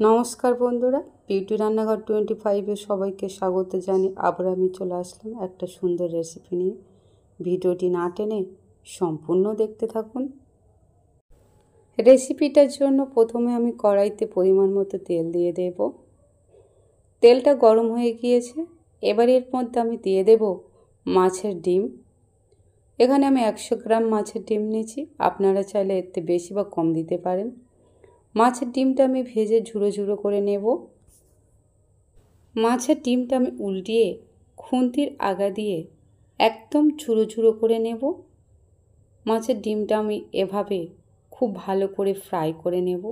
নমস্কার বন্ধুরা, বিউটি রান্নাঘর 25-এ সবাইকে স্বাগত জানিয়ে আবার আমি চলে আসলাম একটা সুন্দর রেসিপি নিয়ে। ভিডিওটি না টেনে সম্পূর্ণ দেখতে থাকুন। রেসিপিটার জন্য প্রথমে আমি কড়াইতে পরিমাণ মতো তেল দিয়ে দেব। তেলটা গরম হয়ে গিয়েছে, এবার এর মধ্যে আমি দিয়ে দেব মাছের ডিম। এখানে আমি 100 গ্রাম মাছের ডিম নিয়েছি, আপনারা চাইলে এতে বেশি বা কম দিতে পারেন। মাছের ডিমটা আমি ভেজে ঝুড়ো ঝুড়ো করে নেব। মাছের ডিমটা আমি উল্টিয়ে খুন্তির আগা দিয়ে একদম ঝুড়ো ঝুড়ো করে নেব। মাছের ডিমটা আমি এভাবে খুব ভালো করে ফ্রাই করে নেব।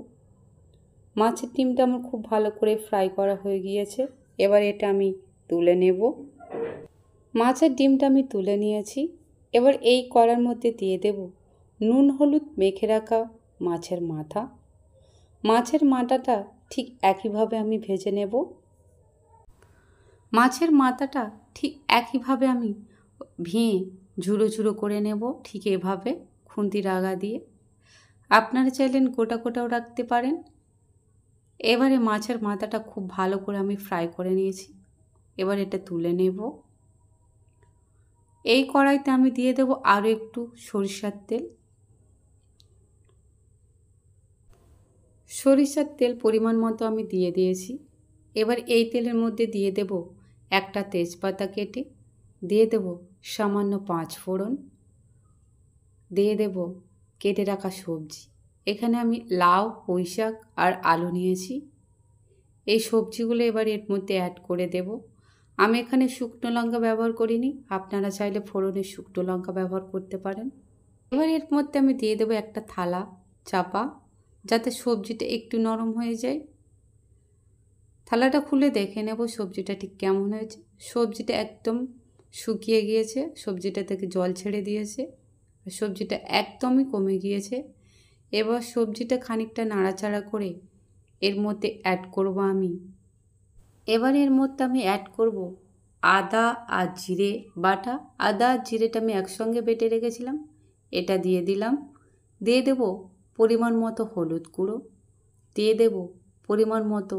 মাছের ডিমটা আমার খুব ভালো করে ফ্রাই করা হয়ে গিয়েছে, এবার এটা আমি তুলে নেব। মাছের ডিমটা আমি তুলে নিয়েছি, এবার এই কড়ার মধ্যে দিয়ে দেব নুন হলুদ মেখে রাখা মাছের মাথা। মাছের মাথাটা ঠিক একইভাবে আমি ভেজে নেব। মাছের মাথাটা ঠিক একইভাবে আমি ভেঙে ঝুড়ো ঝুড়ো করে নেব, ঠিক এভাবে খুন্তির আগা দিয়ে। আপনারা চাইলেন গোটা গোটাও রাখতে পারেন। এবারে মাছের মাথাটা খুব ভালো করে আমি ফ্রাই করে নিয়েছি, এবার এটা তুলে নেব। এই কড়াইতে আমি দিয়ে দেব আরও একটু সরিষার তেল। সরিষার তেল পরিমাণ মতো আমি দিয়ে দিয়েছি। এবার এই তেলের মধ্যে দিয়ে দেব একটা তেজপাতা কেটে, দিয়ে দেব সামান্য 5 ফোড়ন, দিয়ে দেব কেটে রাখা সবজি। এখানে আমি লাউ, পুঁই শাক আর আলু নিয়েছি। এই সবজিগুলো এবার এর মধ্যে অ্যাড করে দেব। আমি এখানে শুকনো লঙ্কা ব্যবহার করিনি, আপনারা চাইলে ফোড়নের শুকনো লঙ্কা ব্যবহার করতে পারেন। এবার এর মধ্যে আমি দিয়ে দেব একটা থালা চাপা, যাতে সবজিটা একটু নরম হয়ে যায়। থালাটা খুলে দেখে নেব সবজিটা ঠিক কেমন হয়েছে। সবজিটা একদম শুকিয়ে গিয়েছে, সবজিটা থেকে জল ছেড়ে দিয়েছে, সবজিটা একদমই কমে গিয়েছে। এবার সবজিটা খানিকটা নাড়াচাড়া করে এর মধ্যে অ্যাড করব আমি। এবার এর মধ্যে আমি অ্যাড করব আদা আর জিরে বাটা। আদা আর জিরেটা আমি একসঙ্গে বেটে রেখেছিলাম, এটা দিয়ে দিলাম। দিয়ে দেব পরিমাণ মতো হলুদ গুঁড়ো, দিয়ে দেব পরিমাণ মতো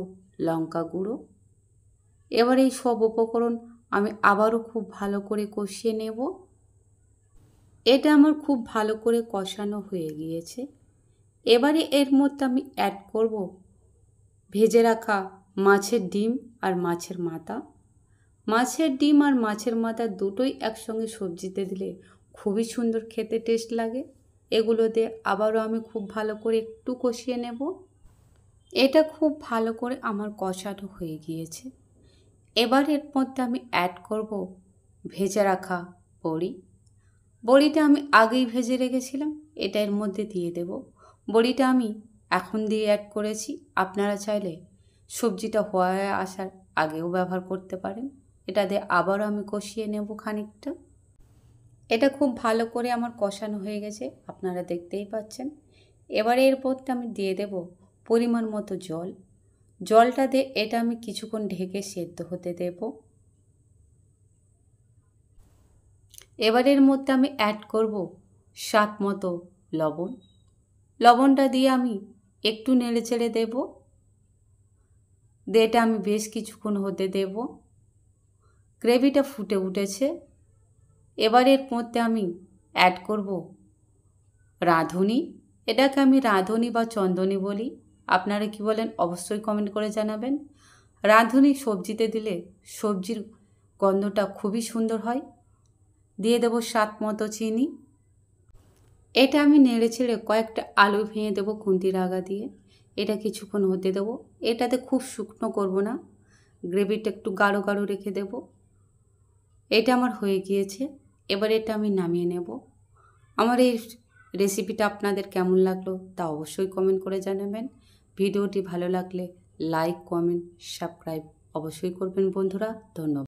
লঙ্কা গুঁড়ো। এবার এই সব উপকরণ আমি আবারও খুব ভালো করে কষিয়ে নেব। এটা আমার খুব ভালো করে কষানো হয়ে গিয়েছে। এবারে এর মধ্যে আমি অ্যাড করব ভেজে রাখা মাছের ডিম আর মাছের মাথা। মাছের ডিম আর মাছের মাথা দুটোই একসঙ্গে সবজিতে দিলে খুবই সুন্দর খেতে টেস্ট লাগে। এগুলো দিয়ে আবারও আমি খুব ভালো করে একটু কষিয়ে নেব। এটা খুব ভালো করে আমার কষানো হয়ে গিয়েছে। এবার এর মধ্যে আমি অ্যাড করব ভেজে রাখা বড়ি। বড়িটা আমি আগেই ভেজে রেখেছিলাম, এটা এর মধ্যে দিয়ে দেব। বড়িটা আমি এখন দিয়ে অ্যাড করেছি, আপনারা চাইলে সবজিটা হয়ে আসার আগেও ব্যবহার করতে পারেন। এটা দিয়ে আবারও আমি কষিয়ে নেব খানিকটা। এটা খুব ভালো করে আমার কষানো হয়ে গেছে, আপনারা দেখতেই পাচ্ছেন। এবারে এর মধ্যে আমি দিয়ে দেব পরিমাণ মতো জল। জলটা দিয়ে এটা আমি কিছুক্ষণ ঢেকে সেদ্ধ হতে দেব। এবারের মধ্যে আমি অ্যাড করব স্বাদ মতো লবণ। লবণটা দিয়ে আমি একটু নেড়ে চেড়ে দেব, দিয়ে এটা আমি বেশ কিছুক্ষণ হতে দেব। গ্রেভিটা ফুটে উঠেছে, এবারের মধ্যে আমি অ্যাড করব রাঁধুনি। এটাকে আমি রাঁধুনি বা চন্দনী বলি, আপনারা কি বলেন অবশ্যই কমেন্ট করে জানাবেন। রাঁধুনি সবজিতে দিলে সবজির গন্ধটা খুবই সুন্দর হয়। দিয়ে দেব স্বাদ মতো চিনি। এটা আমি নেড়ে ছেড়ে কয়েকটা আলু ভেঙে দেবো খুন্তির আগা দিয়ে। এটা কিছুক্ষণ হতে দেবো। এটাতে খুব শুকনো করব না, গ্রেভিটা একটু গাঢ় গাঢ় রেখে দেব। এটা আমার হয়ে গিয়েছে, এবার এটা আমি নামিয়ে নেব। আমার এই রেসিপিটা আপনাদের কেমন লাগলো তা অবশ্যই কমেন্ট করে জানাবেন। ভিডিওটি ভালো লাগলে লাইক, কমেন্ট, সাবস্ক্রাইব অবশ্যই করবেন বন্ধুরা। ধন্যবাদ।